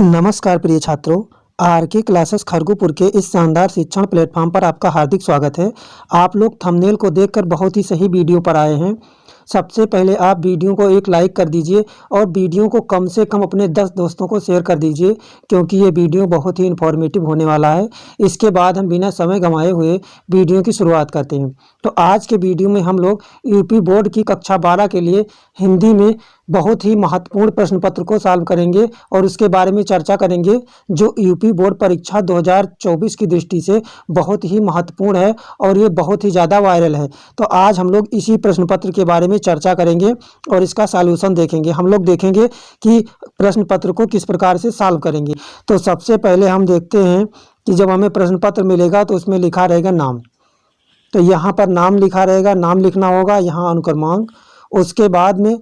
नमस्कार प्रिय छात्रों, आर के क्लासेस खरगोपुर के इस शानदार शिक्षण प्लेटफॉर्म पर आपका हार्दिक स्वागत है। आप लोग थंबनेल को देखकर बहुत ही सही वीडियो पर आए हैं। सबसे पहले आप वीडियो को एक लाइक कर दीजिए और वीडियो को कम से कम अपने 10 दोस्तों को शेयर कर दीजिए, क्योंकि ये वीडियो बहुत ही इन्फॉर्मेटिव होने वाला है। इसके बाद हम बिना समय गंवाए हुए वीडियो की शुरुआत करते हैं। तो आज के वीडियो में हम लोग यूपी बोर्ड की कक्षा 12 के लिए हिंदी में बहुत ही महत्वपूर्ण प्रश्न पत्र को सॉल्व करेंगे और उसके बारे में चर्चा करेंगे, जो यूपी बोर्ड परीक्षा 2024 की दृष्टि से बहुत ही महत्वपूर्ण है और ये बहुत ही ज़्यादा वायरल है। तो आज हम लोग इसी प्रश्न पत्र के बारे में चर्चा करेंगे और इसका सॉल्यूशन देखेंगे। हम लोग देखेंगे कि प्रश्न पत्र को किस प्रकार से सॉल्व करेंगे। तो सबसे पहले हम देखते हैं कि जब हमें प्रश्न पत्र मिलेगा तो उसमें लिखा रहेगा नाम। तो यहाँ पर नाम लिखा रहेगा, नाम लिखना होगा, यहाँ अनुक्रमांक। उसके बाद में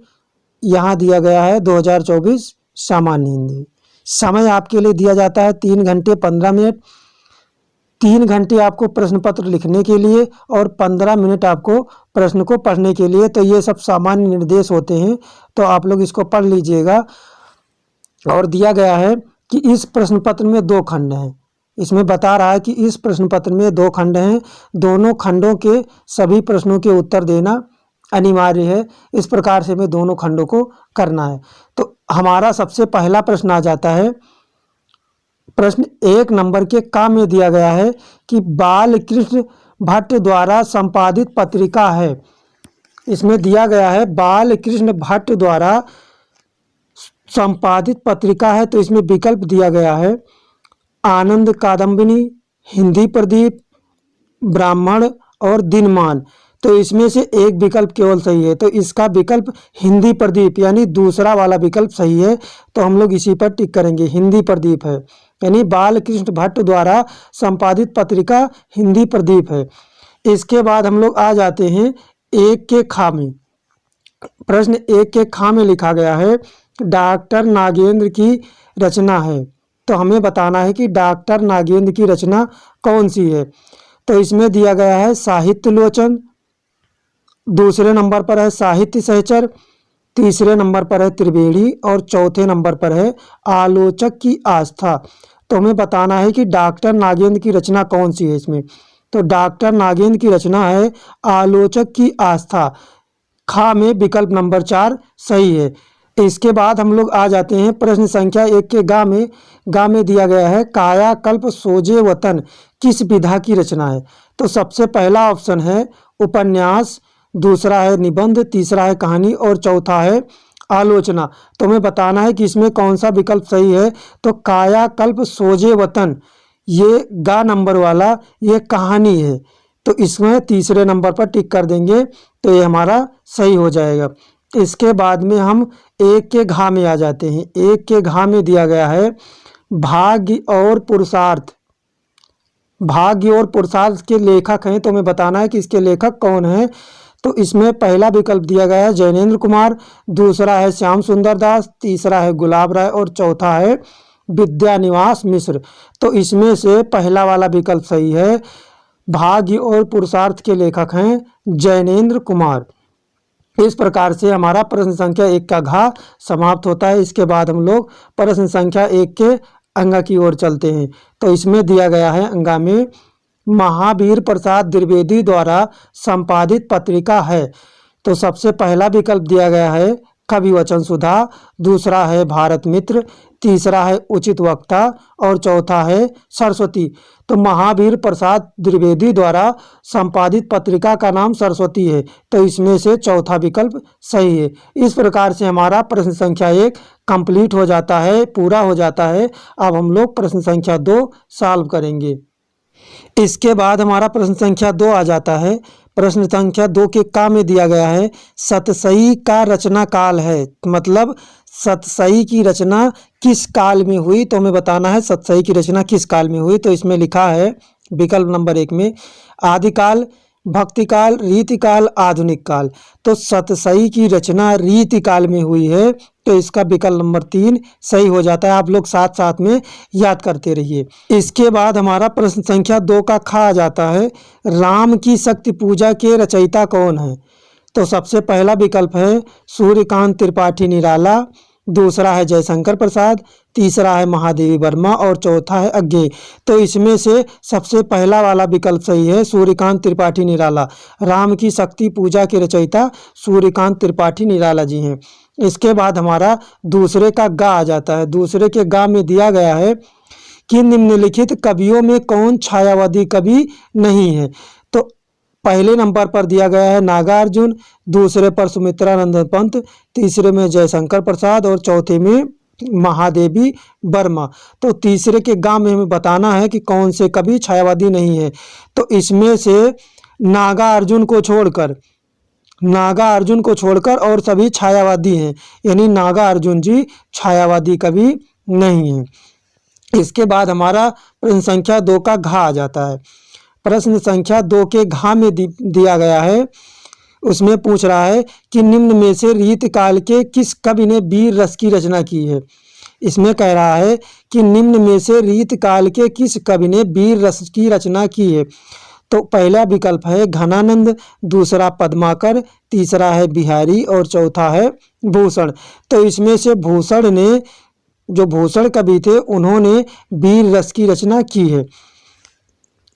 यहाँ दिया गया है 2024 सामान्य हिंदी। समय आपके लिए दिया जाता है 3 घंटे 15 मिनट। 3 घंटे आपको प्रश्न पत्र लिखने के लिए और 15 मिनट आपको प्रश्न को पढ़ने के लिए। तो ये सब सामान्य निर्देश होते हैं, तो आप लोग इसको पढ़ लीजिएगा। और दिया गया है कि इस प्रश्न पत्र में 2 खंड हैं। इसमें बता रहा है कि इस प्रश्न पत्र में 2 खंड हैं, दोनों खंडों के सभी प्रश्नों के उत्तर देना अनिवार्य है। इस प्रकार से हमें दोनों खंडों को करना है। तो हमारा सबसे पहला प्रश्न आ जाता है, प्रश्न 1 नंबर के का में दिया गया है कि बाल कृष्ण भट्ट द्वारा संपादित पत्रिका है। इसमें दिया गया है बाल कृष्ण भट्ट द्वारा संपादित पत्रिका है। तो इसमें विकल्प दिया गया है आनंद कादम्बिनी, हिंदी प्रदीप, ब्राह्मण और दिनमान। तो इसमें से एक विकल्प केवल सही है, तो इसका विकल्प हिंदी प्रदीप यानी दूसरा वाला विकल्प सही है। तो हम लोग इसी पर टिक करेंगे, हिंदी प्रदीप है, यानी बाल कृष्ण भट्ट द्वारा संपादित पत्रिका हिंदी प्रदीप है। इसके बाद हम लोग आ जाते हैं 1 के खा में। प्रश्न 1 के खा में लिखा गया है डॉक्टर नागेंद्र की रचना है। तो हमें बताना है कि डॉक्टर नागेंद्र की रचना कौन सी है। तो इसमें दिया गया है साहित्य लोचन, दूसरे नंबर पर है साहित्य सहचर, तीसरे नंबर पर है त्रिवेणी और चौथे नंबर पर है आलोचक की आस्था। तो हमें बताना है कि डॉक्टर नागेंद्र की रचना कौन सी है इसमें। तो डॉक्टर नागेंद्र की रचना है आलोचक की आस्था। खा में विकल्प नंबर 4 सही है। इसके बाद हम लोग आ जाते हैं प्रश्न संख्या 1 के गा में। गा में दिया गया है कायाकल्प सोजे वतन किस विधा की रचना है। तो सबसे पहला ऑप्शन है उपन्यास, दूसरा है निबंध, तीसरा है कहानी और चौथा है आलोचना। तो हमें बताना है कि इसमें कौन सा विकल्प सही है। तो कायाकल्प सोजे वतन, ये गा नंबर वाला ये कहानी है, तो इसमें तीसरे नंबर पर टिक कर देंगे, तो ये हमारा सही हो जाएगा। इसके बाद में हम 1 के घा में आ जाते हैं। 1 के घा में दिया गया है भाग्य और पुरुषार्थ। भाग्य और पुरुषार्थ के लेखक हैं, तो हमें बताना है कि इसके लेखक कौन है। तो इसमें पहला विकल्प दिया गया है जैनेन्द्र कुमार, दूसरा है श्याम सुंदर दास, तीसरा है गुलाब राय और चौथा है विद्यानिवास मिश्र। तो इसमें से पहला वाला विकल्प सही है। भाग्य और पुरुषार्थ के लेखक हैं जैनेन्द्र कुमार। इस प्रकार से हमारा प्रश्न संख्या 1 का घा समाप्त होता है। इसके बाद हम लोग प्रश्न संख्या 1 के अंगा की ओर चलते हैं। तो इसमें दिया गया है अंगा में महावीर प्रसाद द्विवेदी द्वारा संपादित पत्रिका है। तो सबसे पहला विकल्प दिया गया है कवि वचन सुधा, दूसरा है भारत मित्र, तीसरा है उचित वक्ता और चौथा है सरस्वती। तो महावीर प्रसाद द्विवेदी द्वारा संपादित पत्रिका का नाम सरस्वती है, तो इसमें से चौथा विकल्प सही है। इस प्रकार से हमारा प्रश्न संख्या 1 कंप्लीट हो जाता है, पूरा हो जाता है। अब हम लोग प्रश्न संख्या 2 सॉल्व करेंगे। इसके बाद हमारा प्रश्न संख्या 2 आ जाता है। प्रश्न संख्या 2 के का में दिया गया है सतसई का रचना काल है, मतलब सतसई की रचना किस काल में हुई। तो हमें बताना है सतसई की रचना किस काल में हुई। तो इसमें लिखा है विकल्प नंबर 1 में आदिकाल, भक्तिकाल, रीतिकाल, आधुनिक काल। तो सतसई की रचना रीतिकाल में हुई है, तो इसका विकल्प नंबर 3 सही हो जाता है। आप लोग साथ साथ में याद करते रहिए। इसके बाद हमारा प्रश्न संख्या 2 का खा आ जाता है राम की शक्ति पूजा के रचयिता कौन है। तो सबसे पहला विकल्प है सूर्यकांत त्रिपाठी निराला, दूसरा है जयशंकर प्रसाद, तीसरा है महादेवी वर्मा और चौथा है अज्ञेय। तो इसमें से सबसे पहला वाला विकल्प सही है, सूर्यकांत त्रिपाठी निराला। राम की शक्ति पूजा के रचयिता सूर्यकांत त्रिपाठी निराला जी हैं। इसके बाद हमारा दूसरे का गा आ जाता है। दूसरे के गा में दिया गया है कि निम्नलिखित कवियों में कौन छायावादी कवि नहीं है। तो पहले नंबर पर दिया गया है नागार्जुन, दूसरे पर सुमित्रानंद पंत, तीसरे में जयशंकर प्रसाद और चौथे में महादेवी वर्मा। तो तीसरे के गा में हमें बताना है कि कौन से कवि छायावादी नहीं है। तो इसमें से नागार्जुन को छोड़कर और सभी छायावादी हैं, यानी नागार्जुन जी छायावादी कवि नहीं हैं। इसके बाद हमारा प्रश्न संख्या 2 का घा आ जाता है। प्रश्न संख्या 2 के घा में दिया गया है, उसमें पूछ रहा है कि निम्न में से रीतकाल के किस कवि ने वीर रस की रचना की है। इसमें कह रहा है कि निम्न में से रीतकाल के किस कवि ने वीर रस की रचना की है। तो पहला विकल्प है घनानंद, दूसरा पद्माकर, तीसरा है बिहारी और चौथा है भूषण। तो इसमें से भूषण कवि थे, उन्होंने वीर रस की रचना की है।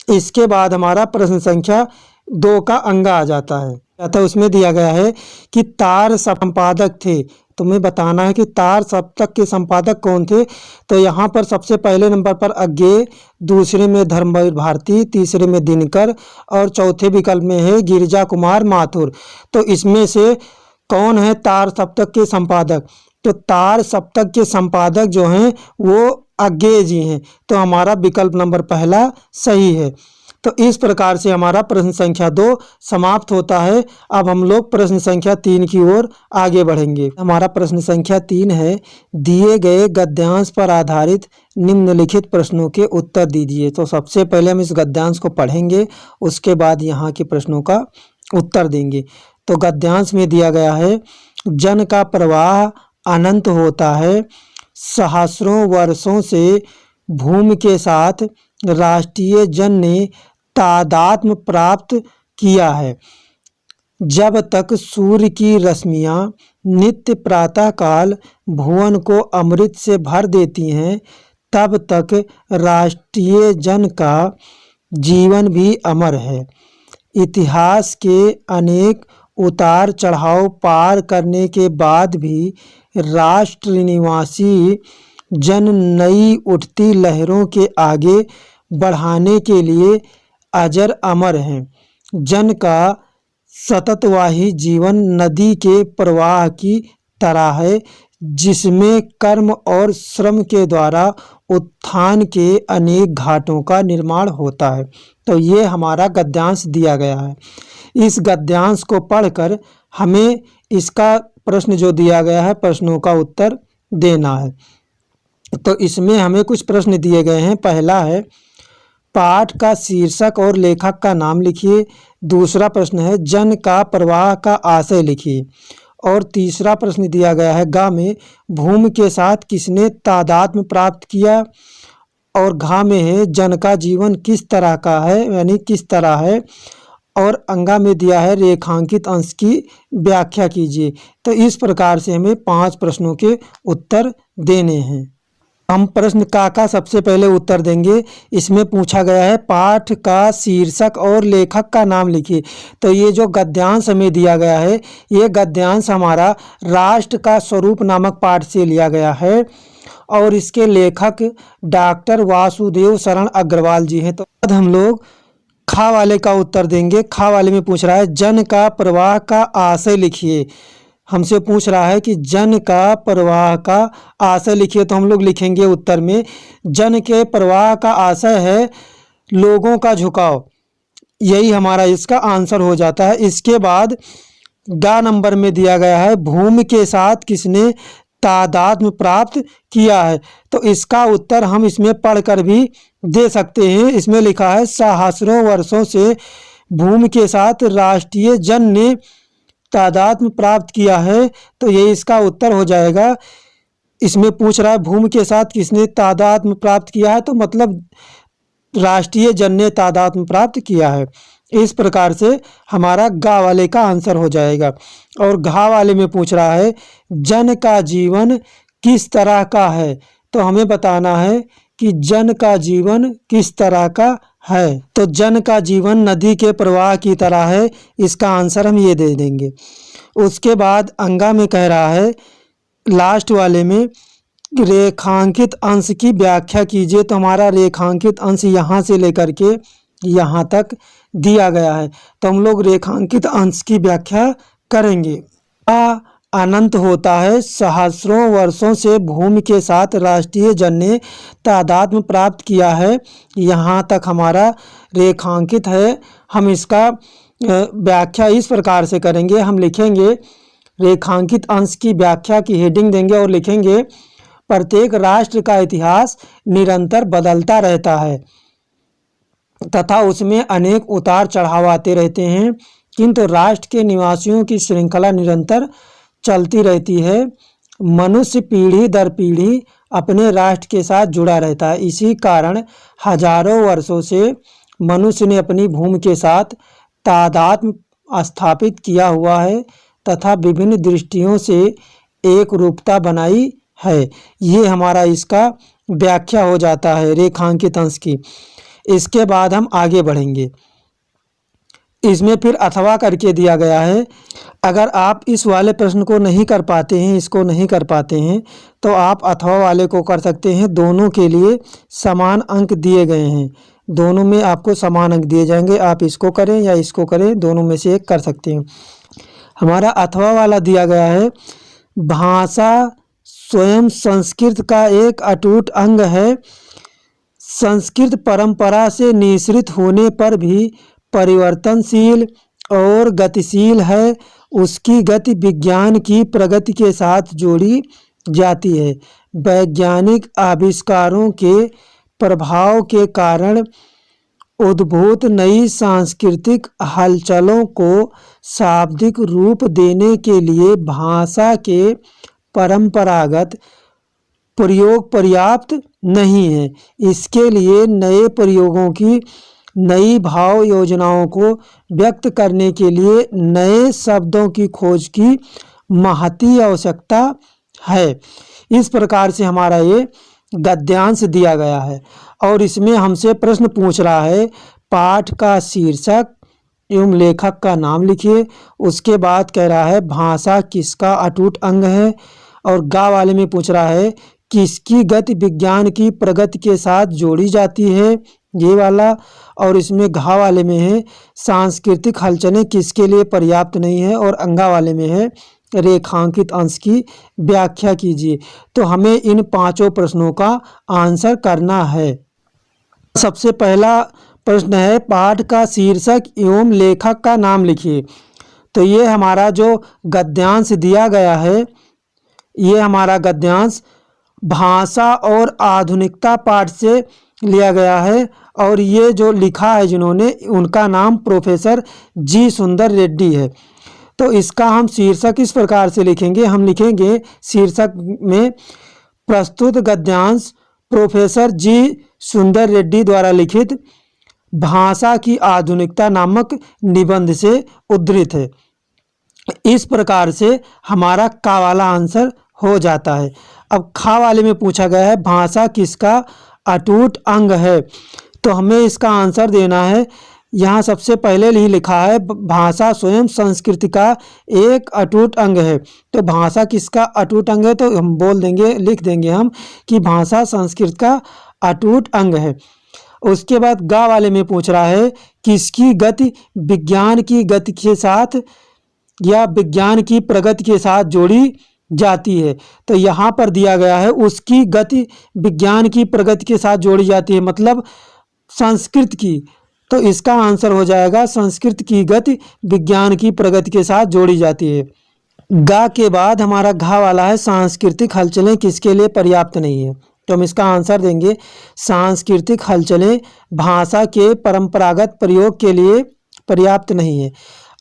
इसके बाद हमारा प्रश्न संख्या 2 का अंगा आ जाता है। तो उसमें दिया गया है कि तार संपादक थे। तुम्हें बताना है कि तार सप्तक के संपादक कौन थे। तो यहाँ पर सबसे पहले नंबर पर अज्ञेय, दूसरे में धर्मवीर भारती, तीसरे में दिनकर और चौथे विकल्प में है गिरिजा कुमार माथुर। तो इसमें से कौन है तार सप्तक के संपादक। तो तार सप्तक के संपादक जो हैं वो अज्ञेय जी हैं। तो हमारा विकल्प नंबर पहला सही है। तो इस प्रकार से हमारा प्रश्न संख्या 2 समाप्त होता है। अब हम लोग प्रश्न संख्या 3 की ओर आगे बढ़ेंगे। हमारा प्रश्न संख्या 3 है, दिए गए गद्यांश पर आधारित निम्नलिखित प्रश्नों के उत्तर दीजिए। तो सबसे पहले हम इस गद्यांश को पढ़ेंगे, उसके बाद यहाँ के प्रश्नों का उत्तर देंगे। तो गद्यांश में दिया गया है, जन का प्रवाह अनंत होता है, सहस्रों वर्षों से भूमि के साथ राष्ट्रीय जन ने तादात्म्य प्राप्त किया है। जब तक सूर्य की रश्मियाँ नित्य प्रातःकाल भुवन को अमृत से भर देती हैं, तब तक राष्ट्रीय जन का जीवन भी अमर है। इतिहास के अनेक उतार चढ़ाव पार करने के बाद भी राष्ट्र निवासी जन नई उठती लहरों के आगे बढ़ाने के लिए अजर अमर हैं। जन का सततवाही जीवन नदी के प्रवाह की तरह है, जिसमें कर्म और श्रम के द्वारा उत्थान के अनेक घाटों का निर्माण होता है। तो ये हमारा गद्यांश दिया गया है। इस गद्यांश को पढ़कर हमें इसका प्रश्न जो दिया गया है प्रश्नों का उत्तर देना है। तो इसमें हमें कुछ प्रश्न दिए गए हैं। पहला है, पाठ का शीर्षक और लेखक का नाम लिखिए। दूसरा प्रश्न है, जन का प्रवाह का आशय लिखिए। और तीसरा प्रश्न दिया गया है, गा में भूमि के साथ किसने तादात्म्य प्राप्त किया। और घा में है, जन का जीवन किस तरह का है, यानी किस तरह है। और अंगा में दिया है, रेखांकित अंश की व्याख्या कीजिए। तो इस प्रकार से हमें 5 प्रश्नों के उत्तर देने हैं। हम प्रश्न का सबसे पहले उत्तर देंगे। इसमें पूछा गया है, पाठ का शीर्षक और लेखक का नाम लिखिए। तो ये जो गद्यांश हमें दिया गया है, ये गद्यांश हमारा राष्ट्र का स्वरूप नामक पाठ से लिया गया है और इसके लेखक डॉक्टर वासुदेव शरण अग्रवाल जी हैं। तो अब हम लोग खा वाले का उत्तर देंगे। खा वाले में पूछ रहा है, जन का प्रवाह का आशय लिखिए। हमसे पूछ रहा है कि जन का प्रवाह का आशय लिखिए। तो हम लोग लिखेंगे उत्तर में, जन के प्रवाह का आशय है लोगों का झुकाव। यही हमारा इसका आंसर हो जाता है। इसके बाद गा नंबर में दिया गया है, भूमि के साथ किसने तादात्म्य प्राप्त किया है। तो इसका उत्तर हम इसमें पढ़कर भी दे सकते हैं। इसमें लिखा है, सहस्रों वर्षों से भूमि के साथ राष्ट्रीय जन ने तादात्म्य प्राप्त किया है। तो ये इसका उत्तर हो जाएगा। इसमें पूछ रहा है, भूमि के साथ किसने तादात्म्य प्राप्त किया है, तो मतलब राष्ट्रीय जन ने तादात्म्य प्राप्त किया है। इस प्रकार से हमारा गा वाले का आंसर हो जाएगा। और घा वाले में पूछ रहा है, जन का जीवन किस तरह का है, तो हमें बताना है कि जन का जीवन किस तरह का है। तो जन का जीवन नदी के प्रवाह की तरह है, इसका आंसर हम ये दे देंगे। उसके बाद अंगा में कह रहा है लास्ट वाले में रेखांकित अंश की व्याख्या कीजिए। तो हमारा रेखांकित अंश यहाँ से लेकर के यहाँ तक दिया गया है, तो हम लोग रेखांकित अंश की व्याख्या करेंगे। अनंत होता है, सहस्रों वर्षों से भूमि के साथ राष्ट्रीय जन ने तादात्म्य प्राप्त किया है, यहाँ तक हमारा रेखांकित है। हम इसका व्याख्या इस प्रकार से करेंगे, हम लिखेंगे रेखांकित अंश की व्याख्या की हेडिंग देंगे और लिखेंगे प्रत्येक राष्ट्र का इतिहास निरंतर बदलता रहता है तथा उसमें अनेक उतार चढ़ाव आते रहते हैं, किंतु राष्ट्र के निवासियों की श्रृंखला निरंतर चलती रहती है। मनुष्य पीढ़ी दर पीढ़ी अपने राष्ट्र के साथ जुड़ा रहता है। इसी कारण हजारों वर्षों से मनुष्य ने अपनी भूमि के साथ तादात्म्य स्थापित किया हुआ है तथा विभिन्न दृष्टियों से एक रूपता बनाई है। ये हमारा इसका व्याख्या हो जाता है रेखांकित अंश की। इसके बाद हम आगे बढ़ेंगे। इसमें फिर अथवा करके दिया गया है। अगर आप इस वाले प्रश्न को नहीं कर पाते हैं, इसको नहीं कर पाते हैं, तो आप अथवा वाले को कर सकते हैं। दोनों के लिए समान अंक दिए गए हैं, दोनों में आपको समान अंक दिए जाएंगे। आप इसको करें या इसको करें, दोनों में से एक कर सकते हैं। हमारा अथवा वाला दिया गया है भाषा स्वयं संस्कृत का एक अटूट अंग है। संस्कृत परंपरा से निःसृत होने पर भी परिवर्तनशील और गतिशील है। उसकी गति विज्ञान की प्रगति के साथ जोड़ी जाती है। वैज्ञानिक आविष्कारों के प्रभाव के कारण उद्भूत नई सांस्कृतिक हलचलों को शाब्दिक रूप देने के लिए भाषा के परंपरागत प्रयोग पर्याप्त नहीं है। इसके लिए नए प्रयोगों की, नई भाव योजनाओं को व्यक्त करने के लिए नए शब्दों की खोज की महती आवश्यकता है। इस प्रकार से हमारा ये गद्यांश दिया गया है और इसमें हमसे प्रश्न पूछ रहा है पाठ का शीर्षक एवं लेखक का नाम लिखिए। उसके बाद कह रहा है भाषा किसका अटूट अंग है, और गा वाले में पूछ रहा है किसकी गति विज्ञान की प्रगति के साथ जोड़ी जाती है, ये वाला। और इसमें घा वाले में है सांस्कृतिक हलचलें किसके लिए पर्याप्त नहीं है, और अंगा वाले में है रेखांकित अंश की व्याख्या कीजिए। तो हमें इन पांचों प्रश्नों का आंसर करना है। सबसे पहला प्रश्न है पाठ का शीर्षक एवं लेखक का नाम लिखिए। तो ये हमारा जो गद्यांश दिया गया है, ये हमारा गद्यांश भाषा और आधुनिकता पाठ से लिया गया है, और ये जो लिखा है जिन्होंने, उनका नाम प्रोफेसर जी सुंदर रेड्डी है। तो इसका हम शीर्षक इस प्रकार से लिखेंगे, हम लिखेंगे शीर्षक में प्रस्तुत गद्यांश प्रोफेसर जी सुंदर रेड्डी द्वारा लिखित भाषा की आधुनिकता नामक निबंध से उद्धृत है। इस प्रकार से हमारा का वाला आंसर हो जाता है। अब खा वाले में पूछा गया है भाषा किसका अटूट अंग है, तो हमें इसका आंसर देना है। यहाँ सबसे पहले ही लिखा है भाषा स्वयं संस्कृति का एक अटूट अंग है। तो भाषा किसका अटूट अंग है, तो हम बोल देंगे, लिख देंगे हम कि भाषा संस्कृत का अटूट अंग है। उसके बाद गा वाले में पूछ रहा है किसकी गति विज्ञान की गति के साथ या विज्ञान की प्रगति के साथ जोड़ी जाती है। तो यहाँ पर दिया गया है उसकी गति विज्ञान की प्रगति के साथ जोड़ी जाती है, मतलब संस्कृत की। तो इसका आंसर हो जाएगा संस्कृत की गति विज्ञान की प्रगति के साथ जोड़ी जाती है। गा के बाद हमारा घा वाला है सांस्कृतिक हलचलें किसके लिए पर्याप्त नहीं है, तो हम इसका आंसर देंगे सांस्कृतिक हलचलें भाषा के परंपरागत प्रयोग के लिए पर्याप्त नहीं है।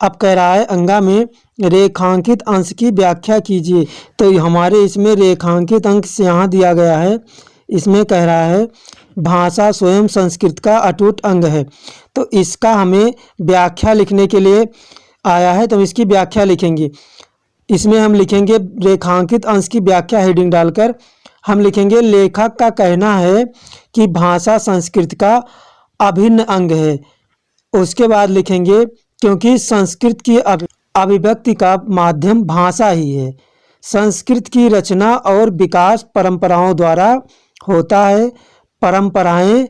अब कह रहा है अंगा में रेखांकित अंश की व्याख्या कीजिए। तो हमारे इसमें रेखांकित अंक से यहाँ दिया गया है, इसमें कह रहा है भाषा स्वयं संस्कृत का अटूट अंग है। तो इसका हमें व्याख्या लिखने के लिए आया है, तो हम इसकी व्याख्या लिखेंगे। इसमें हम लिखेंगे रेखांकित अंश की व्याख्या हेडिंग डालकर हम लिखेंगे लेखक का कहना है कि भाषा संस्कृत का अभिन्न अंग है। उसके बाद लिखेंगे क्योंकि संस्कृत की अभिव्यक्ति का माध्यम भाषा ही है। संस्कृत की रचना और विकास परंपराओं द्वारा होता है। परंपराएं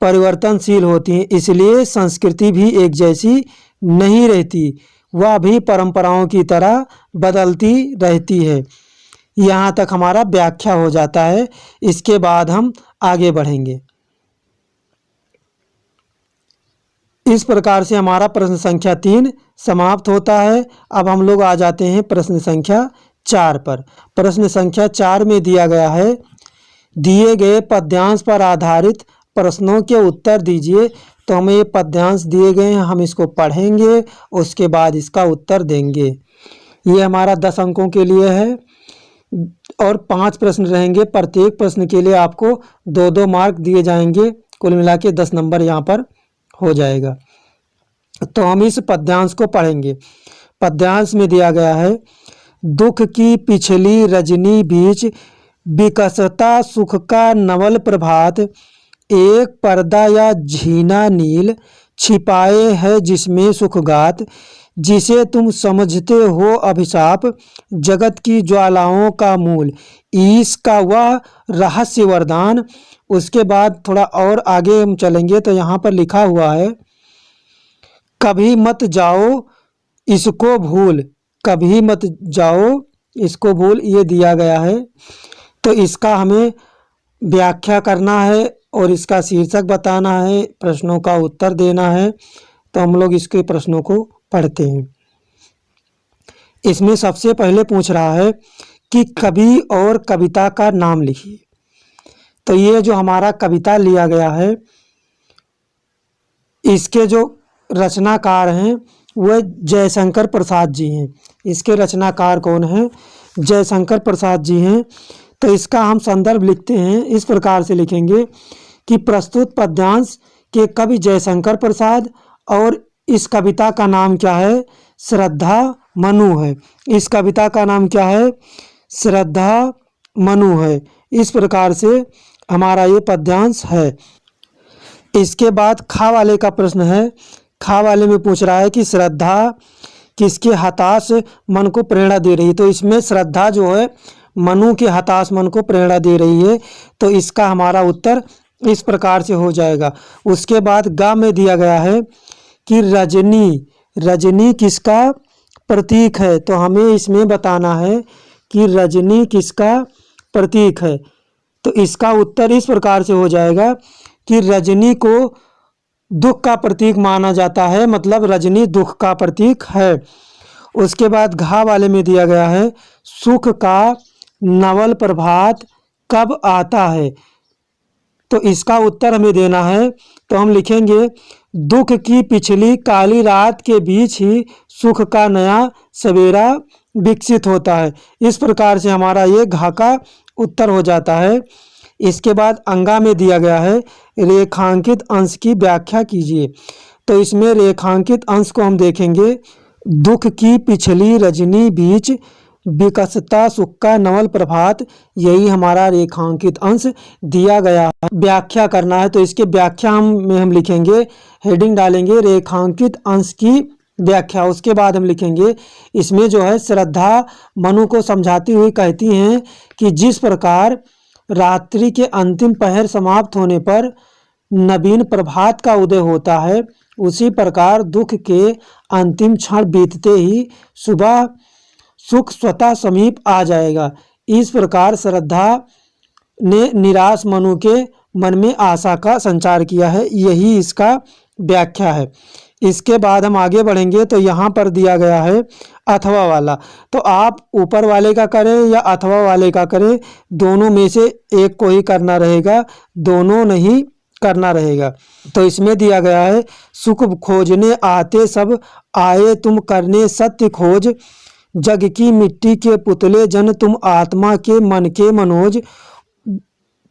परिवर्तनशील होती हैं, इसलिए संस्कृति भी एक जैसी नहीं रहती, वह भी परंपराओं की तरह बदलती रहती है। यहाँ तक हमारा व्याख्या हो जाता है। इसके बाद हम आगे बढ़ेंगे। इस प्रकार से हमारा प्रश्न संख्या 3 समाप्त होता है। अब हम लोग आ जाते हैं प्रश्न संख्या 4 पर। प्रश्न संख्या 4 में दिया गया है, दिए गए पद्यांश पर आधारित प्रश्नों के उत्तर दीजिए। तो हमें ये पद्यांश दिए गए हैं, हम इसको पढ़ेंगे, उसके बाद इसका उत्तर देंगे। ये हमारा 10 अंकों के लिए है और 5 प्रश्न रहेंगे। प्रत्येक प्रश्न के लिए आपको 2-2 मार्क दिए जाएंगे। कुल मिला के 10 नंबर यहाँ पर हो जाएगा। तो हम इस पद्यांश को पढ़ेंगे। पद्यांश में दिया गया है, दुख की पिछली रजनी बीच विकसता सुख का नवल प्रभात, एक पर्दा या झीना नील छिपाए है जिसमें सुखगात, जिसे तुम समझते हो अभिशाप जगत की ज्वालाओं का मूल, ईश का वह रहस्य वरदान। उसके बाद थोड़ा और आगे हम चलेंगे तो यहाँ पर लिखा हुआ है, कभी मत जाओ इसको भूल, कभी मत जाओ इसको भूल, ये दिया गया है। तो इसका हमें व्याख्या करना है और इसका शीर्षक बताना है, प्रश्नों का उत्तर देना है। तो हम लोग इसके प्रश्नों को पढ़ते हैं। इसमें सबसे पहले पूछ रहा है कि कवि और कविता का नाम लिखिए। तो ये जो हमारा कविता लिया गया है, इसके जो रचनाकार हैं वह जयशंकर प्रसाद जी हैं। इसके रचनाकार कौन हैं? जयशंकर प्रसाद जी हैं। तो इसका हम संदर्भ लिखते हैं, इस प्रकार से लिखेंगे कि प्रस्तुत पद्यांश के कवि जयशंकर प्रसाद और इस कविता का नाम क्या है? श्रद्धा मनु है। इस कविता का नाम क्या है? श्रद्धा मनु है। इस प्रकार से हमारा ये पद्यांश है। इसके बाद खा वाले का प्रश्न है। खा वाले में पूछ रहा है कि श्रद्धा किसके हताश मन को प्रेरणा दे रही है। तो इसमें श्रद्धा जो है मनु के हताश मन को प्रेरणा दे रही है। तो इसका हमारा उत्तर इस प्रकार से हो जाएगा। उसके बाद गा में दिया गया है कि रजनी, रजनी किसका प्रतीक है। तो हमें इसमें बताना है कि रजनी किसका प्रतीक है। तो इसका उत्तर इस प्रकार से हो जाएगा कि रजनी को दुख का प्रतीक माना जाता है, मतलब रजनी दुख का प्रतीक है। उसके बाद घा वाले में दिया गया है, सुख का नवल प्रभात कब आता है। तो इसका उत्तर हमें देना है। तो हम लिखेंगे, दुख की पिछली काली रात के बीच ही सुख का नया सवेरा विकसित होता है। इस प्रकार से हमारा ये घा का उत्तर हो जाता है। इसके बाद अंगा में दिया गया है, रेखांकित अंश की व्याख्या कीजिए। तो इसमें रेखांकित अंश को हम देखेंगे, दुख की पिछली रजनी बीच विकसता सुख का नवल प्रभात, यही हमारा रेखांकित अंश दिया गया है। व्याख्या करना है तो इसके व्याख्या में हम लिखेंगे, हेडिंग डालेंगे रेखांकित अंश की व्याख्या। उसके बाद हम लिखेंगे, इसमें जो है श्रद्धा मनु को समझाती हुई कहती हैं कि जिस प्रकार रात्रि के अंतिम पहर समाप्त होने पर नवीन प्रभात का उदय होता है, उसी प्रकार दुख के अंतिम क्षण बीतते ही सुबह सुख स्वतः समीप आ जाएगा। इस प्रकार श्रद्धा ने निराश मनु के मन में आशा का संचार किया है, यही इसका व्याख्या है। इसके बाद हम आगे बढ़ेंगे तो यहाँ पर दिया गया है अथवा वाला। तो आप ऊपर वाले का करें या अथवा वाले का करें, दोनों में से एक को ही करना रहेगा, दोनों नहीं करना रहेगा। तो इसमें दिया गया है, सुख खोजने आते सब आए तुम करने सत्य खोज, जग की मिट्टी के पुतले जन तुम आत्मा के मन के मनोज,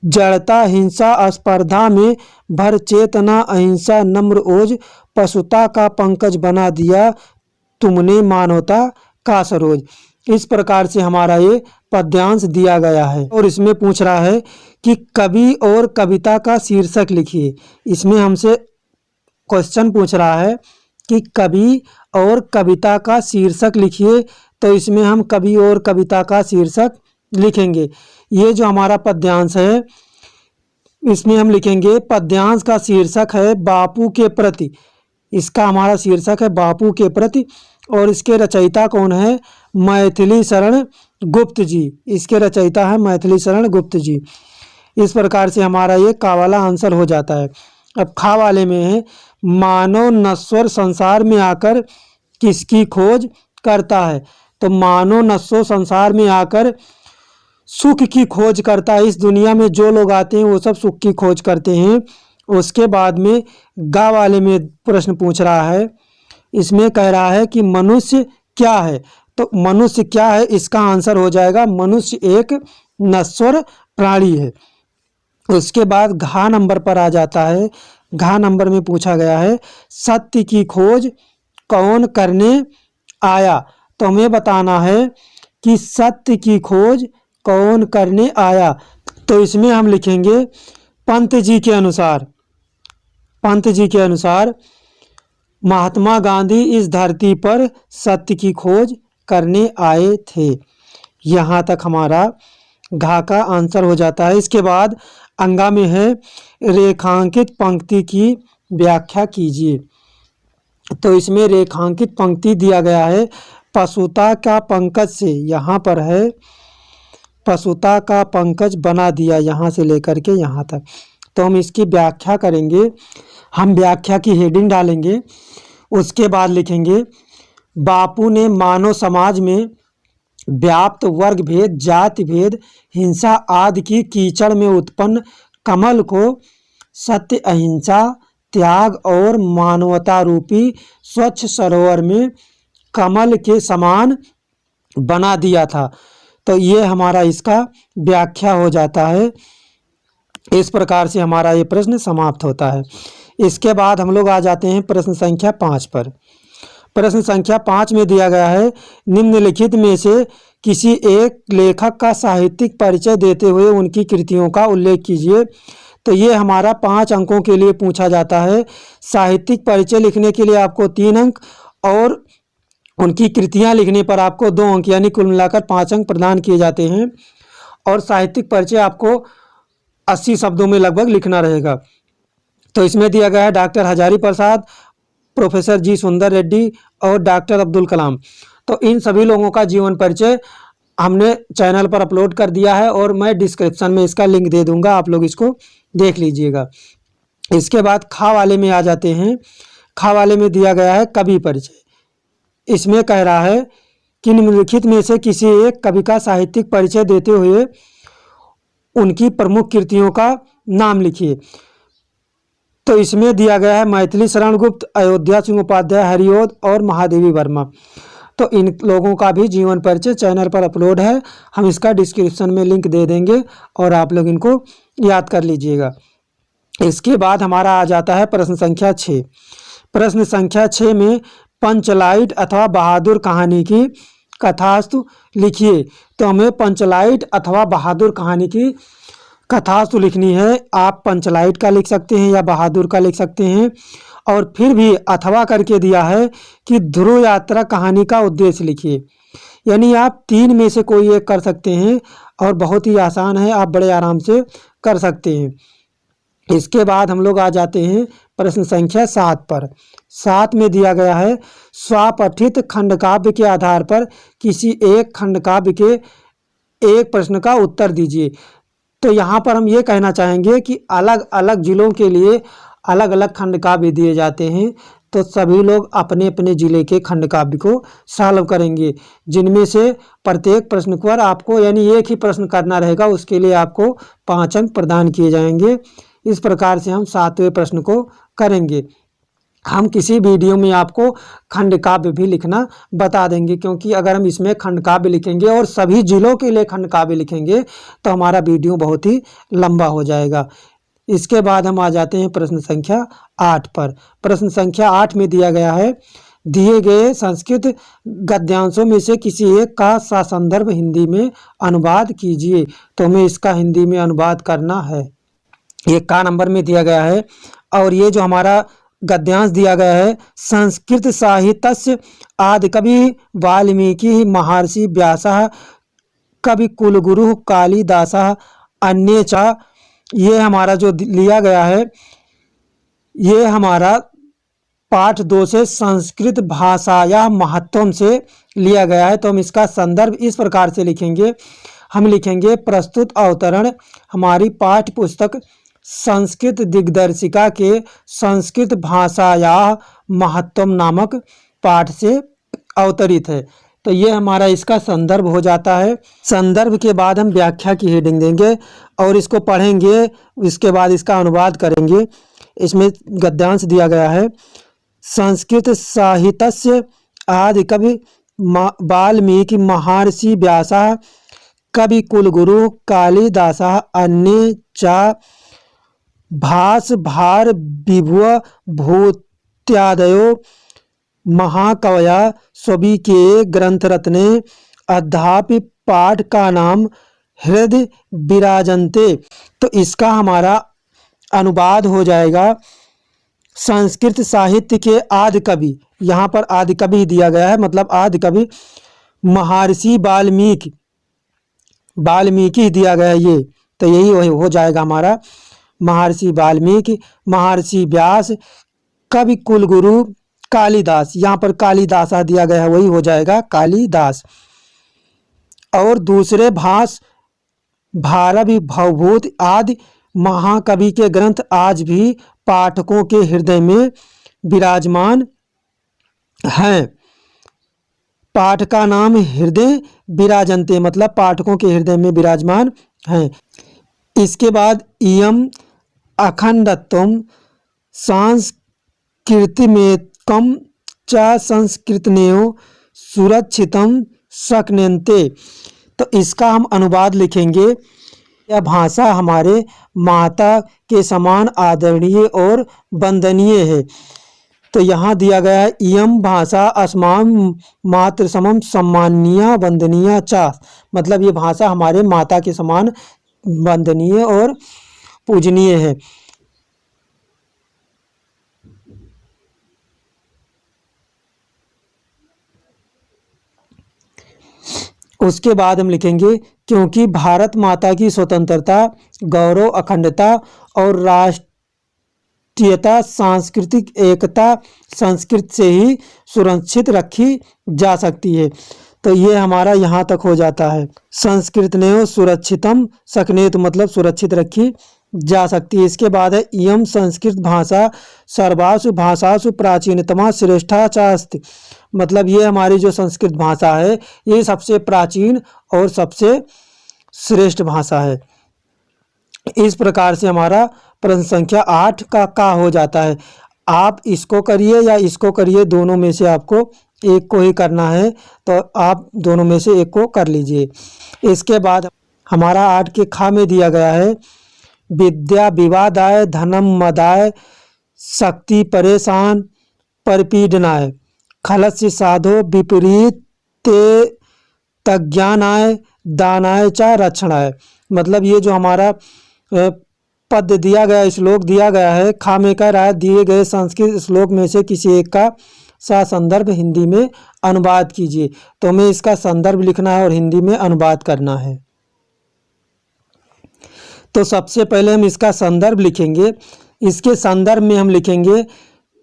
जड़ता हिंसा स्पर्धा में भर चेतना अहिंसा नम्र ओज, पशुता का पंकज बना दिया तुमने मानवता का सरोज। इस प्रकार से हमारा ये पद्यांश दिया गया है। और इसमें पूछ रहा है कि कवि और कविता का शीर्षक लिखिए। इसमें हमसे क्वेश्चन पूछ रहा है कि कवि और कविता का शीर्षक लिखिए, तो इसमें हम कवि और कविता का शीर्षक लिखेंगे। ये जो हमारा पद्यांश है इसमें हम लिखेंगे, पद्यांश का शीर्षक है बापू के प्रति। इसका हमारा शीर्षक है बापू के प्रति, और इसके रचयिता कौन है? मैथिली शरण गुप्त जी। इसके रचयिता है मैथिली शरण गुप्त जी। इस प्रकार से हमारा ये का वाला आंसर हो जाता है। अब खा वाले में है, मानव नश्वर संसार में आकर किसकी खोज करता है? तो मानव नश्वर संसार में आकर सुख की खोज करता है। इस दुनिया में जो लोग आते हैं वो सब सुख की खोज करते हैं। उसके बाद में गा वाले में प्रश्न पूछ रहा है, इसमें कह रहा है कि मनुष्य क्या है? तो मनुष्य क्या है, इसका आंसर हो जाएगा मनुष्य एक नश्वर प्राणी है। उसके बाद घा नंबर पर आ जाता है। घा नंबर में पूछा गया है, सत्य की खोज कौन करने आया? तो हमें बताना है कि सत्य की खोज कौन करने आया। तो इसमें हम लिखेंगे पंत जी के अनुसार। पंत जी के अनुसार महात्मा गांधी इस धरती पर सत्य की खोज करने आए थे। यहाँ तक हमारा घा का आंसर हो जाता है। इसके बाद अंगा में है, रेखांकित पंक्ति की व्याख्या कीजिए। तो इसमें रेखांकित पंक्ति दिया गया है, पशुता का पंकज से, यहाँ पर है पशुता का पंकज बना दिया, यहाँ से लेकर के यहाँ तक। तो हम इसकी व्याख्या करेंगे। हम व्याख्या की हेडिंग डालेंगे। उसके बाद लिखेंगे, बापू ने मानव समाज में व्याप्त वर्ग भेद, जाति भेद, हिंसा आदि की कीचड़ में उत्पन्न कमल को सत्य, अहिंसा, त्याग और मानवता रूपी स्वच्छ सरोवर में कमल के समान बना दिया था। तो ये हमारा इसका व्याख्या हो जाता है। इस प्रकार से हमारा ये प्रश्न समाप्त होता है। इसके बाद हम लोग आ जाते हैं प्रश्न संख्या 5 पर। प्रश्न संख्या 5 में दिया गया है, निम्नलिखित में से किसी एक लेखक का साहित्यिक परिचय देते हुए उनकी कृतियों का उल्लेख कीजिए। तो ये हमारा 5 अंकों के लिए पूछा जाता है। साहित्यिक परिचय लिखने के लिए आपको 3 अंक और उनकी कृतियां लिखने पर आपको 2 अंक, यानी कुल मिलाकर 5 अंक प्रदान किए जाते हैं। और साहित्यिक परिचय आपको 80 शब्दों में लगभग लिखना रहेगा। तो इसमें दिया गया है डॉक्टर हजारी प्रसाद, प्रोफेसर जी सुंदर रेड्डी और डॉक्टर अब्दुल कलाम। तो इन सभी लोगों का जीवन परिचय हमने चैनल पर अपलोड कर दिया है और मैं डिस्क्रिप्शन में इसका लिंक दे दूंगा, आप लोग इसको देख लीजिएगा। इसके बाद खा वाले में आ जाते हैं। खा वाले में दिया गया है कवि परिचय। इसमें कह रहा है कि निम्नलिखित में से किसी एक कवि का साहित्यिक परिचय देते हुए उनकी प्रमुख कृतियों का नाम लिखिए। तो इसमें दिया गया है मैथिली शरण गुप्त, अयोध्या सिंह उपाध्याय, हरिओद और महादेवी वर्मा। तो इन लोगों का भी जीवन परिचय चैनल पर अपलोड है, हम इसका डिस्क्रिप्शन में लिंक दे देंगे और आप लोग इनको याद कर लीजिएगा। इसके बाद हमारा आ जाता है प्रश्न संख्या 6। प्रश्न संख्या 6 में पंचलाइट अथवा बहादुर कहानी की कथास्तु लिखिए। तो हमें पंचलाइट अथवा बहादुर कहानी की कथास्तु लिखनी है। आप पंचलाइट का लिख सकते हैं या बहादुर का लिख सकते हैं। और फिर भी अथवा करके दिया है कि ध्रुव यात्रा कहानी का उद्देश्य लिखिए। यानी आप 3 में से कोई एक कर सकते हैं और बहुत ही आसान है, आप बड़े आराम से कर सकते हैं। इसके बाद हम लोग आ जाते हैं प्रश्न संख्या 7 पर। 7 में दिया गया है, स्वपठित खंडकाव्य के आधार पर किसी एक खंडकाव्य के एक प्रश्न का उत्तर दीजिए। तो यहाँ पर हम ये कहना चाहेंगे कि अलग अलग जिलों के लिए अलग अलग खंडकाव्य दिए जाते हैं। तो सभी लोग अपने अपने ज़िले के खंडकाव्य को सॉल्व करेंगे, जिनमें से प्रत्येक प्रश्न पर आपको यानी एक ही प्रश्न करना रहेगा, उसके लिए आपको 5 अंक प्रदान किए जाएंगे। इस प्रकार से हम 7वें प्रश्न को करेंगे। हम किसी वीडियो में आपको खंडकाव्य भी लिखना बता देंगे, क्योंकि अगर हम इसमें खंडकाव्य लिखेंगे और सभी जिलों के लिए खंडकाव्य लिखेंगे तो हमारा वीडियो बहुत ही लंबा हो जाएगा। इसके बाद हम आ जाते हैं प्रश्न संख्या 8 पर। प्रश्न संख्या 8 में दिया गया है, दिए गए संस्कृत गद्यांशों में से किसी एक का ससंदर्भ हिंदी में अनुवाद कीजिए। तो हमें इसका हिंदी में अनुवाद करना है। ये का नंबर में दिया गया है। और ये जो हमारा गद्यांश दिया गया है, संस्कृत साहित्यस्य आदिकवि वाल्मीकि महर्षि व्यासः कवि कुलगुरु कालिदासः अन्ये च, ये हमारा जो लिया गया है, ये हमारा पाठ 2 से संस्कृत भाषाया महत्वम से लिया गया है। तो हम इसका संदर्भ इस प्रकार से लिखेंगे। हम लिखेंगे प्रस्तुत अवतरण हमारी पाठ्य पुस्तक संस्कृत दिग्दर्शिका के संस्कृत भाषाया महत्वम नामक पाठ से अवतरित है। तो ये हमारा इसका संदर्भ हो जाता है। संदर्भ के बाद हम व्याख्या की हेडिंग देंगे और इसको पढ़ेंगे, इसके बाद इसका अनुवाद करेंगे। इसमें गद्यांश दिया गया है, संस्कृत साहित्यस्य आदिकवि वाल्मीकि महर्षि व्यासः कवि कुलगुरु कालिदासः अन्ये च भास भार विभुव भूत्यादयो महाकवया स्वकीये ग्रंथरत्ने अद्यापि पाठ का नाम हृदय विराजन्ते। तो इसका हमारा अनुवाद हो जाएगा, संस्कृत साहित्य के आदि कवि, यहाँ पर आदि कवि दिया गया है, मतलब आदि कवि महर्षि वाल्मीकि दिया गया है ये, तो यही हो जाएगा हमारा महर्षि वाल्मीकि, महर्षि व्यास, कवि कुलगुरु कालिदास, यहाँ पर कालिदास दिया गया है, वही हो जाएगा कालिदास। और दूसरे भास भारवी भवभूत आदि महाकवि के ग्रंथ आज भी पाठकों के हृदय में विराजमान हैं। पाठ का नाम हृदय विराजन्ते, मतलब पाठकों के हृदय में विराजमान हैं। इसके बाद इयम अखंडत्वम सांस्कृतिमेकम च संस्कृतनेयो सुरक्षितम शक्यन्ते। तो इसका हम अनुवाद लिखेंगे, यह भाषा हमारे माता के समान आदरणीय और वंदनीय है। तो यहाँ दिया गया है, इयम भाषा अस्माकं मातृ समम सम्माननीय वंदनीय च, मतलब ये भाषा हमारे माता के समान वंदनीय और पूजनीय है। उसके बाद हम लिखेंगे, क्योंकि भारत माता की स्वतंत्रता, गौरव, अखंडता और राष्ट्रीयता, सांस्कृतिक एकता संस्कृत से ही सुरक्षित रखी जा सकती है। तो ये हमारा यहाँ तक हो जाता है। संस्कृत ने सुरक्षितम शक्यते, मतलब सुरक्षित रखी जा सकती है। इसके बाद है, इयम संस्कृत भाषा सर्वासु भाषासु प्राचीनतमा श्रेष्ठा च अस्ति, मतलब ये हमारी जो संस्कृत भाषा है ये सबसे प्राचीन और सबसे श्रेष्ठ भाषा है। इस प्रकार से हमारा प्रश्न संख्या 8 का हो जाता है। आप इसको करिए या इसको करिए, दोनों में से आपको एक को ही करना है, तो आप दोनों में से एक को कर लीजिए। इसके बाद हमारा 8 के खा में दिया गया है, विद्या विवादाय धनम मदाय शक्ति परेशान परिपीडनाय खलस्य साधो विपरीत तज्ञानाय दानाय च रक्षणाय, मतलब ये जो हमारा पद दिया गया, श्लोक दिया गया है, खा में कह रहा है दिए गए संस्कृत श्लोक में से किसी एक का संदर्भ हिंदी में अनुवाद कीजिए। तो हमें इसका संदर्भ लिखना है और हिंदी में अनुवाद करना है। तो सबसे पहले हम इसका संदर्भ लिखेंगे। इसके संदर्भ में हम लिखेंगे,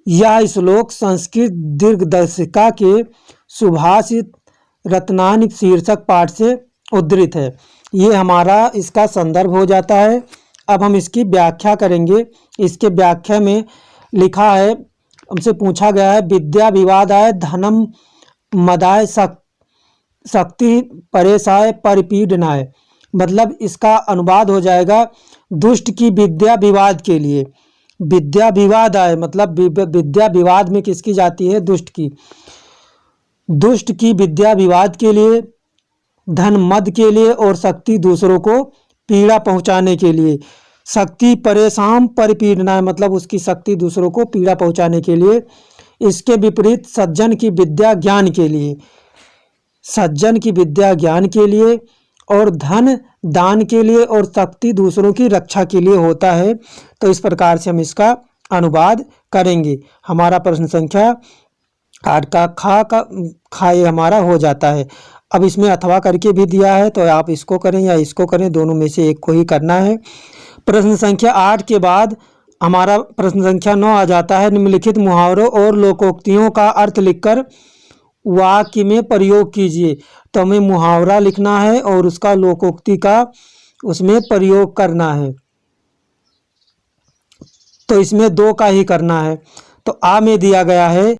यह श्लोक संस्कृत दिग्दर्शिका के सुभाषित रत्नानि शीर्षक पाठ से उद्धृत है। ये हमारा इसका संदर्भ हो जाता है। अब हम इसकी व्याख्या करेंगे। इसके व्याख्या में लिखा है, हमसे पूछा गया है, विद्या विवादाय धनम मदाय शक्ति परेशाय परिपीडनाय, मतलब इसका अनुवाद हो जाएगा, दुष्ट की विद्या विवाद के लिए। विद्या विवाद आए, मतलब विद्या विवाद में किसकी जाती है? दुष्ट की। दुष्ट की विद्या विवाद के लिए, धन मद के लिए और शक्ति दूसरों को पीड़ा पहुंचाने के लिए। शक्ति परेशान परिपीड़ना, मतलब उसकी शक्ति दूसरों को पीड़ा पहुंचाने के लिए इसके विपरीत सज्जन की विद्या ज्ञान के लिए, सज्जन की विद्या ज्ञान के लिए और धन दान के लिए और शक्ति दूसरों की रक्षा के लिए होता है। तो इस प्रकार से हम इसका अनुवाद करेंगे। हमारा प्रश्न संख्या 8 का खा ये हमारा हो जाता है। अब इसमें अथवा करके भी दिया है, तो आप इसको करें या इसको करें, दोनों में से एक को ही करना है। प्रश्न संख्या 8 के बाद हमारा प्रश्न संख्या 9 आ जाता है। निम्नलिखित मुहावरों और लोकोक्तियों का अर्थ लिखकर वाक्य में प्रयोग कीजिए। तो हमें मुहावरा लिखना है और उसका लोकोक्ति का उसमें प्रयोग करना है। तो इसमें 2 का ही करना है। तो आ में दिया गया है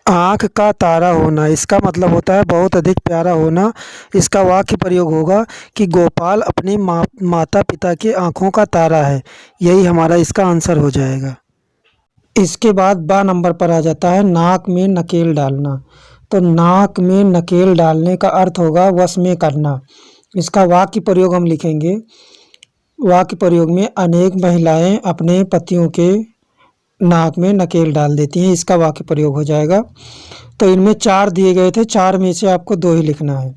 आँख का तारा होना, इसका मतलब होता है बहुत अधिक प्यारा होना। इसका वाक्य प्रयोग होगा कि गोपाल अपने माता पिता के आँखों का तारा है। यही हमारा इसका आंसर हो जाएगा। इसके बाद बा नंबर पर आ जाता है नाक में नकेल डालना। तो नाक में नकेल डालने का अर्थ होगा वश में करना। इसका वाक्य प्रयोग हम लिखेंगे। वाक्य प्रयोग में अनेक महिलाएं अपने पतियों के नाक में नकेल डाल देती हैं, इसका वाक्य प्रयोग हो जाएगा। तो इनमें 4 दिए गए थे, 4 में से आपको 2 ही लिखना है।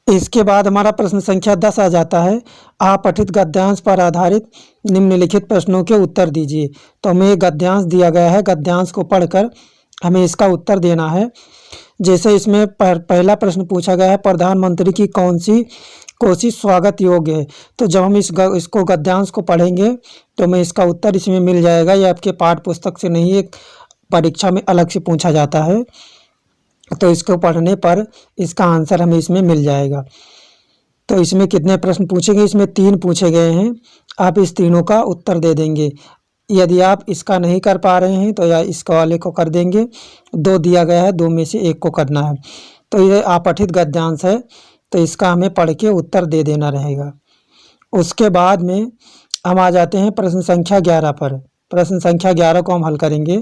इसके बाद हमारा प्रश्न संख्या 10 आ जाता है। अपठित गद्यांश पर आधारित निम्नलिखित प्रश्नों के उत्तर दीजिए। तो हमें गद्यांश दिया गया है, गद्यांश को पढ़कर हमें इसका उत्तर देना है। जैसे इसमें पहला प्रश्न पूछा गया है प्रधानमंत्री की कौन सी कोशिश स्वागत योग्य है। तो जब हम इसको गद्यांश को पढ़ेंगे तो हमें इसका उत्तर इसमें मिल जाएगा। ये आपके पाठ्य पुस्तक से नहीं, एक परीक्षा में अलग से पूछा जाता है। तो इसको पढ़ने पर इसका आंसर हमें इसमें मिल जाएगा। तो इसमें कितने प्रश्न पूछेंगे? इसमें 3 पूछे गए हैं। आप इस तीनों का उत्तर दे देंगे। यदि आप इसका नहीं कर पा रहे हैं तो या इस वाले को कर देंगे। 2 दिया गया है, 2 में से 1 को करना है। तो ये अपठित गद्यांश है, तो इसका हमें पढ़ के उत्तर दे देना रहेगा। उसके बाद में हम आ जाते हैं प्रश्न संख्या 11 पर। प्रश्न संख्या 11 को हम हल करेंगे।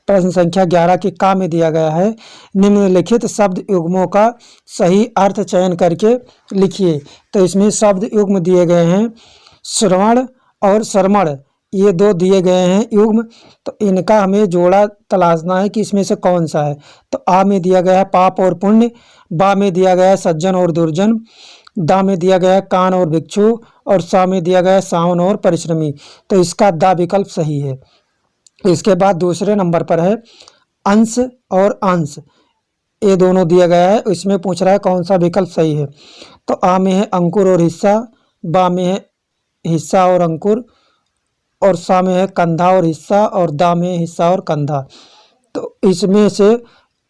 प्रश्न संख्या 11 के का में दिया गया है निम्नलिखित शब्द युग्मों का सही अर्थ चयन करके लिखिए। तो इसमें शब्द युग्म दिए गए हैं श्रवण और श्रमण, ये 2 दिए गए हैं युग्म। तो इनका हमें जोड़ा तलाशना है कि इसमें से कौन सा है। तो आ में दिया गया है पाप और पुण्य, बा में दिया गया है सज्जन और दुर्जन, दा में दिया गया है कान और भिक्षु, और सा में दिया गया है सावन और परिश्रमी। तो इसका दा विकल्प सही है। इसके बाद दूसरे नंबर पर है अंश और अंश, ये दोनों दिया गया है। इसमें पूछ रहा है कौन सा विकल्प सही है। तो आ में है अंकुर और हिस्सा, बा में है हिस्सा और अंकुर, और सा में है कंधा और हिस्सा, और दा में हिस्सा और कंधा। तो इसमें से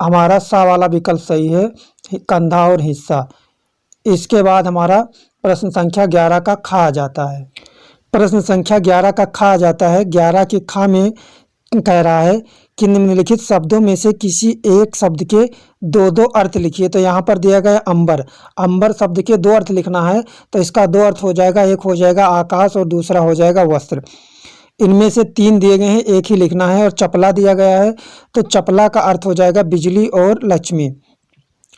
हमारा सा वाला विकल्प सही है, कंधा और हिस्सा। इसके बाद हमारा प्रश्न संख्या 11 का खा आ जाता है। प्रश्न संख्या 11 का खा आ जाता है। 11 के खा में कह रहा है कि निम्नलिखित शब्दों में से किसी एक शब्द के 2-2 अर्थ लिखिए। तो यहाँ पर दिया गया अंबर, अंबर शब्द के 2 अर्थ लिखना है। तो इसका 2 अर्थ हो जाएगा, एक हो जाएगा आकाश और दूसरा हो जाएगा वस्त्र। इनमें से 3 दिए गए हैं, एक ही लिखना है। और चपला दिया गया है, तो चपला का अर्थ हो जाएगा बिजली और लक्ष्मी।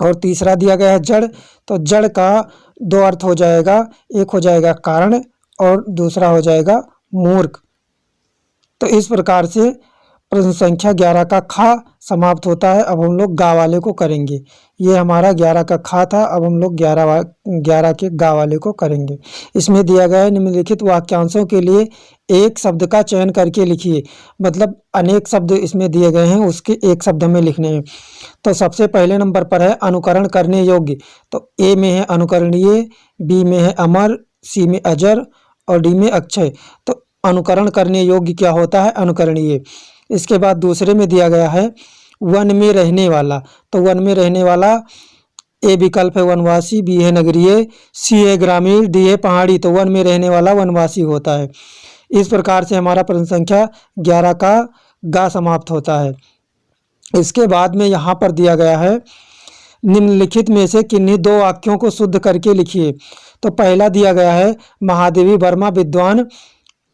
और तीसरा दिया गया है जड़, तो जड़ का 2 अर्थ हो जाएगा, एक हो जाएगा कारण और दूसरा हो जाएगा मूर्ख। तो इस प्रकार से प्रश्न संख्या 11 का खा समाप्त होता है। अब हम लोग गा वाले को करेंगे। ये हमारा 11 का खा था। अब हम लोग 11 के गा वाले को करेंगे। इसमें दिया गया है निम्नलिखित वाक्यांशों के लिए एक शब्द का चयन करके लिखिए। मतलब अनेक शब्द इसमें दिए गए हैं, उसके एक शब्द में लिखने हैं। तो सबसे पहले नंबर पर है अनुकरण करने योग्य। तो ए में है अनुकरणीय, बी में है अमर, सी में अजर और डी में अक्षय। तो अनुकरण करने योग्य क्या होता है? अनुकरणीय। इसके बाद दूसरे में दिया गया है वन में रहने वाला। तो वन में रहने वाला ए विकल्प है वनवासी, बी है नगरीय, सी है ग्रामीण, डी है पहाड़ी। तो वन में रहने वाला वनवासी होता है। इस प्रकार से हमारा प्रश्न संख्या 11 का गा समाप्त होता है। इसके बाद में यहाँ पर दिया गया है निम्नलिखित में से किन्हीं 2 वाक्यों को शुद्ध करके लिखिए। तो पहला दिया गया है महादेवी वर्मा विद्वान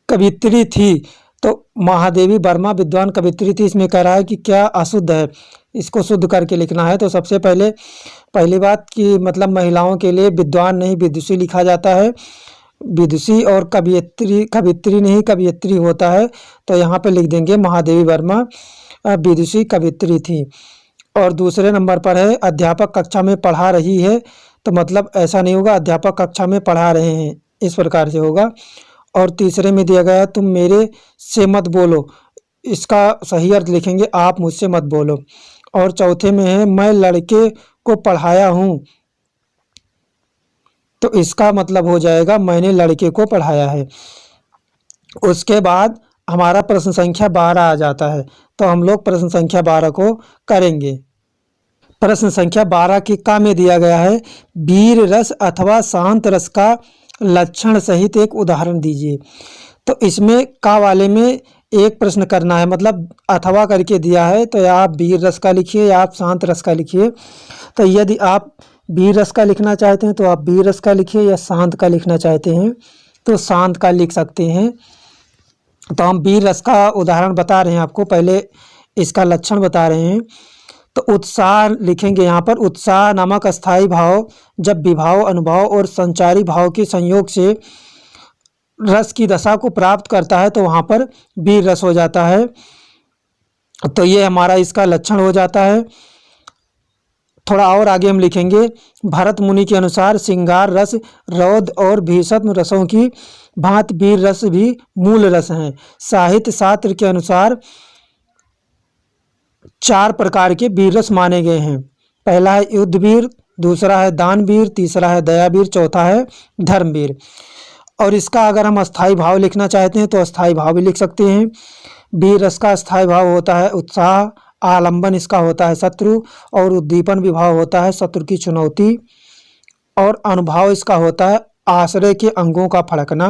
कवित्री थी। तो महादेवी वर्मा विद्वान कवित्री थी, इसमें कह रहा है कि क्या अशुद्ध है, इसको शुद्ध करके लिखना है। तो सबसे पहली बात कि मतलब महिलाओं के लिए विद्वान नहीं विदुषी लिखा जाता है। विदुषी और कवियत्री नहीं कवियत्री होता है। तो यहाँ पे लिख देंगे महादेवी वर्मा। विदुषी कवित्री थी। और दूसरे नंबर पर है अध्यापक कक्षा में पढ़ा रही है, तो मतलब ऐसा नहीं होगा, अध्यापक कक्षा में पढ़ा रहे हैं, इस प्रकार से होगा। और तीसरे में दिया गया है तुम मेरे से मत बोलो, इसका सही अर्थ लिखेंगे आप मुझसे मत बोलो। और चौथे में है मैं लड़के को पढ़ाया हूँ, तो इसका मतलब हो जाएगा मैंने लड़के को पढ़ाया है। उसके बाद हमारा प्रश्न संख्या 12 आ जाता है, तो हम लोग प्रश्न संख्या 12 को करेंगे। प्रश्न संख्या 12 के का में दिया गया है वीर रस अथवा शांत रस का लक्षण सहित एक उदाहरण दीजिए। तो इसमें का वाले में एक प्रश्न करना है, मतलब अथवा करके दिया है, तो या आप वीर रस का लिखिए या आप शांत रस का लिखिए। तो यदि आप वीर रस का लिखना चाहते हैं तो आप वीर रस का लिखिए, या शांत का लिखना चाहते हैं तो शांत का लिख सकते हैं। तो हम वीर रस का उदाहरण बता रहे हैं आपको, पहले इसका लक्षण बता रहे हैं। तो उत्साह लिखेंगे यहाँ पर, उत्साह नामक अस्थाई भाव जब विभाव अनुभव और संचारी भाव के संयोग से रस की दशा को प्राप्त करता है तो वहाँ पर वीर रस हो जाता है। तो ये हमारा इसका लक्षण हो जाता है। थोड़ा और आगे हम लिखेंगे भरत मुनि के अनुसार श्रृंगार रस रौद्र और भीषण रसों की भांति वीर रस भी मूल रस हैं। साहित्य शास्त्र के अनुसार 4 प्रकार के वीर रस माने गए हैं। पहला है युद्ध वीर, दूसरा है दान वीर, तीसरा है दया वीर, चौथा है धर्म वीर। और इसका अगर हम अस्थाई भाव लिखना चाहते हैं तो अस्थाई भाव भी लिख सकते हैं। वीर रस का अस्थाई भाव होता है उत्साह, आलंबन इसका होता है शत्रु, और उद्दीपन विभाव होता है शत्रु की चुनौती, और अनुभाव इसका होता है आश्रय के अंगों का फड़कना,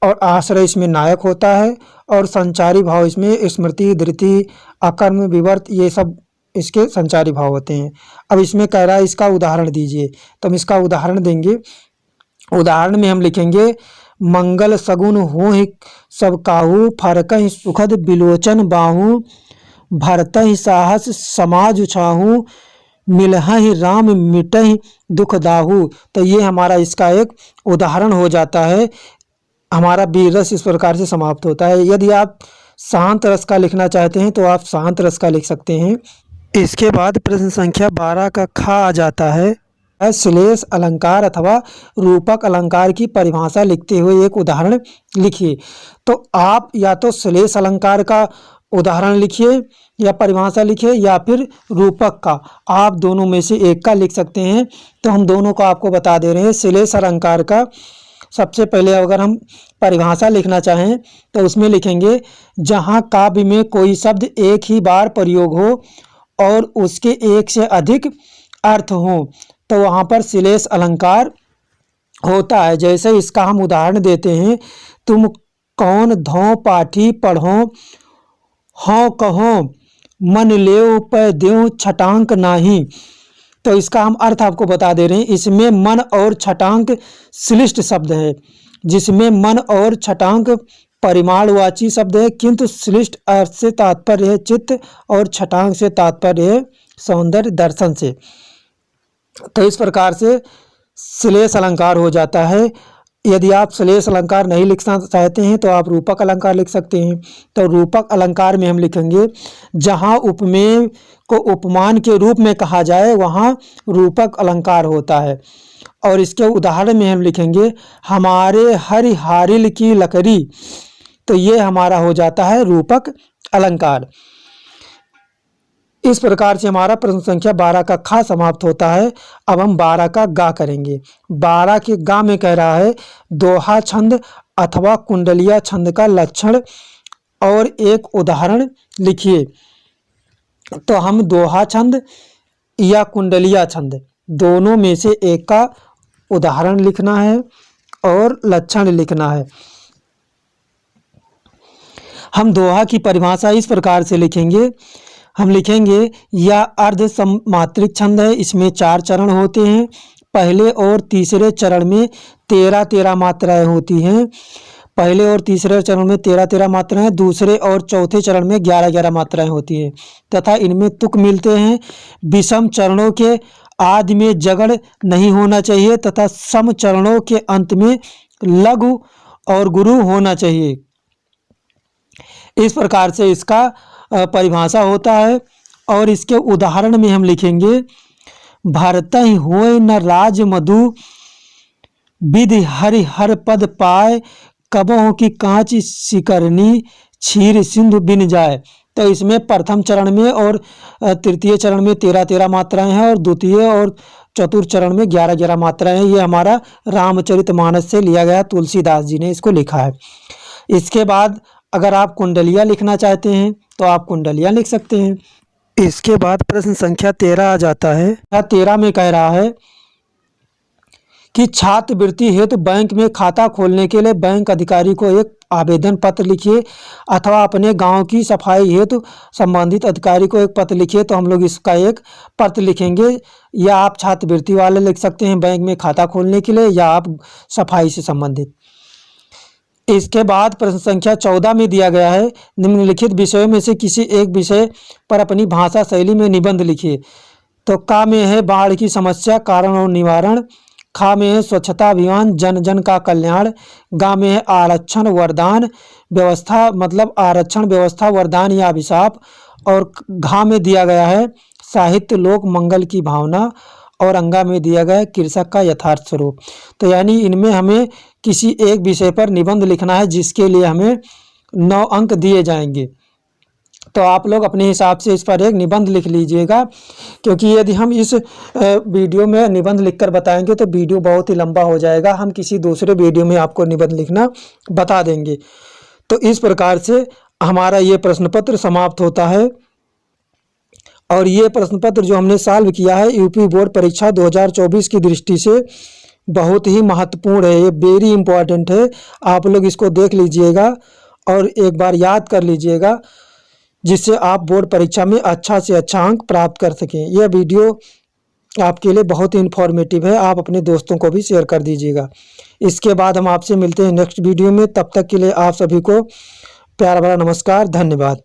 और आश्रय इसमें नायक होता है, और संचारी भाव इसमें स्मृति धृति अकर्म विवर्त ये सब इसके संचारी भाव होते हैं। अब इसमें कह रहा है इसका उदाहरण दीजिए, तो हम इसका उदाहरण देंगे। उदाहरण में हम लिखेंगे मंगल सगुन होहि सब काहू, फरकहि सुखद बिलोचन बाहू, भरतहि साहस समाज उछाहू, मिलहि राम मिटहि दुख दाहू। तो ये हमारा इसका एक उदाहरण हो जाता है। हमारा वीर रस इस प्रकार से समाप्त होता है। यदि आप शांत रस का लिखना चाहते हैं तो आप शांत रस का लिख सकते हैं। इसके बाद प्रश्न संख्या 12 का खा आ जाता है श्लेष अलंकार अथवा रूपक अलंकार की परिभाषा लिखते हुए एक उदाहरण लिखिए। तो आप या तो श्लेष अलंकार का उदाहरण लिखिए या परिभाषा लिखिए, या फिर रूपक का, आप दोनों में से एक का लिख सकते हैं। तो हम दोनों को आपको बता दे रहे हैं। श्लेष अलंकार का सबसे पहले अगर हम परिभाषा लिखना चाहें तो उसमें लिखेंगे जहाँ काव्य में कोई शब्द एक ही बार प्रयोग हो और उसके एक से अधिक अर्थ हो तो वहाँ पर श्लेष अलंकार होता है। जैसे इसका हम उदाहरण देते हैं, तुम कौन धो पाठी पढ़ो हों कहो मन लेओ पै देओ छटांक नाही। तो इसका हम अर्थ आपको बता दे रहे हैं। इसमें मन और छटांक श्लिष्ट शब्द है, जिसमें मन और छटांक परिमाणवाची शब्द है, किंतु श्लिष्ट अर्थ से तात्पर्य है चित्त और छटांक से तात्पर्य है सौंदर्य दर्शन से। तो इस प्रकार से श्लेष अलंकार हो जाता है। यदि आप श्लेष अलंकार नहीं लिखना चाहते हैं तो आप रूपक अलंकार लिख सकते हैं। तो रूपक अलंकार में हम लिखेंगे जहाँ उपमेय को उपमान के रूप में कहा जाए वहाँ रूपक अलंकार होता है। और इसके उदाहरण में हम लिखेंगे हमारे हरिहारिल की लकड़ी, तो ये हमारा हो जाता है रूपक अलंकार। इस प्रकार से हमारा प्रश्न संख्या 12 का खा समाप्त होता है। अब हम 12 का गा करेंगे। 12 के गा में कह रहा है दोहा छंद अथवा कुंडलिया छंद का लक्षण और एक उदाहरण लिखिए। तो हम दोहा छंद या कुंडलिया छंद दोनों में से एक का उदाहरण लिखना है और लक्षण लिखना है। हम दोहा की परिभाषा इस प्रकार से लिखेंगे। हम लिखेंगे यह अर्ध समात्रिक छंद है, इसमें 4 चरण होते हैं। पहले और तीसरे चरण में 13-13 मात्राएं होती हैं। पहले और तीसरे चरण में 13-13 मात्राएं, दूसरे और चौथे चरण में 11-11 मात्राएं होती हैं तथा इनमें तुक मिलते हैं। विषम चरणों के आदि में जगड़ नहीं होना चाहिए तथा सम चरणों के अंत में लघु और गुरु होना चाहिए। इस प्रकार से इसका परिभाषा होता है। और इसके उदाहरण में हम लिखेंगे, भरत ही होय न राज मधु, विधि हरि हर पद पाए, कबहों की कांच सिकरनी, क्षीर सिंधु बिन जाए। तो इसमें प्रथम चरण में और तृतीय चरण में 13-13 मात्राएं हैं और द्वितीय और चतुर्थ चरण में 11-11 मात्राएं हैं। ये हमारा रामचरितमानस से लिया गया, तुलसीदास जी ने इसको लिखा है। इसके बाद अगर आप कुंडलियाँ लिखना चाहते हैं तो आप कुंडलियाँ लिख सकते हैं। इसके बाद प्रश्न संख्या 13 आ जाता है। 13 में कह रहा है कि छात्रवृत्ति हेतु बैंक में खाता खोलने के लिए बैंक अधिकारी को एक आवेदन पत्र लिखिए, अथवा अपने गांव की सफाई हेतु संबंधित अधिकारी को एक पत्र लिखिए। तो हम लोग इसका एक पत्र लिखेंगे, या आप छात्रवृत्ति वाले लिख सकते हैं बैंक में खाता खोलने के लिए, या आप सफाई से संबंधित। इसके बाद प्रश्न संख्या 14 में दिया गया है, निम्नलिखित विषयों में से किसी एक विषय पर अपनी भाषा शैली में निबंध लिखिए। तो का में है बाढ़ की समस्या, कारण और निवारण। खा में है स्वच्छता अभियान, जन जन का कल्याण। गा में है आरक्षण वरदान व्यवस्था, मतलब आरक्षण व्यवस्था वरदान या अभिशाप। और घा में दिया गया है साहित्य लोक मंगल की भावना। और अंगा में दिया गया है कृषक का यथार्थ स्वरूप। तो यानी इनमें हमें किसी एक विषय पर निबंध लिखना है, जिसके लिए हमें 9 अंक दिए जाएंगे। तो आप लोग अपने हिसाब से इस पर एक निबंध लिख लीजिएगा, क्योंकि यदि हम इस वीडियो में निबंध लिखकर बताएंगे तो वीडियो बहुत ही लंबा हो जाएगा। हम किसी दूसरे वीडियो में आपको निबंध लिखना बता देंगे। तो इस प्रकार से हमारा ये प्रश्न पत्र समाप्त होता है। और ये प्रश्न पत्र जो हमने सॉल्व किया है यूपी बोर्ड परीक्षा 2024 की दृष्टि से बहुत ही महत्वपूर्ण है, ये वेरी इंपॉर्टेंट है। आप लोग इसको देख लीजिएगा और एक बार याद कर लीजिएगा, जिससे आप बोर्ड परीक्षा में अच्छा से अच्छा अंक प्राप्त कर सकें। यह वीडियो आपके लिए बहुत ही इन्फॉर्मेटिव है, आप अपने दोस्तों को भी शेयर कर दीजिएगा। इसके बाद हम आपसे मिलते हैं नेक्स्ट वीडियो में, तब तक के लिए आप सभी को प्यार भरा नमस्कार, धन्यवाद।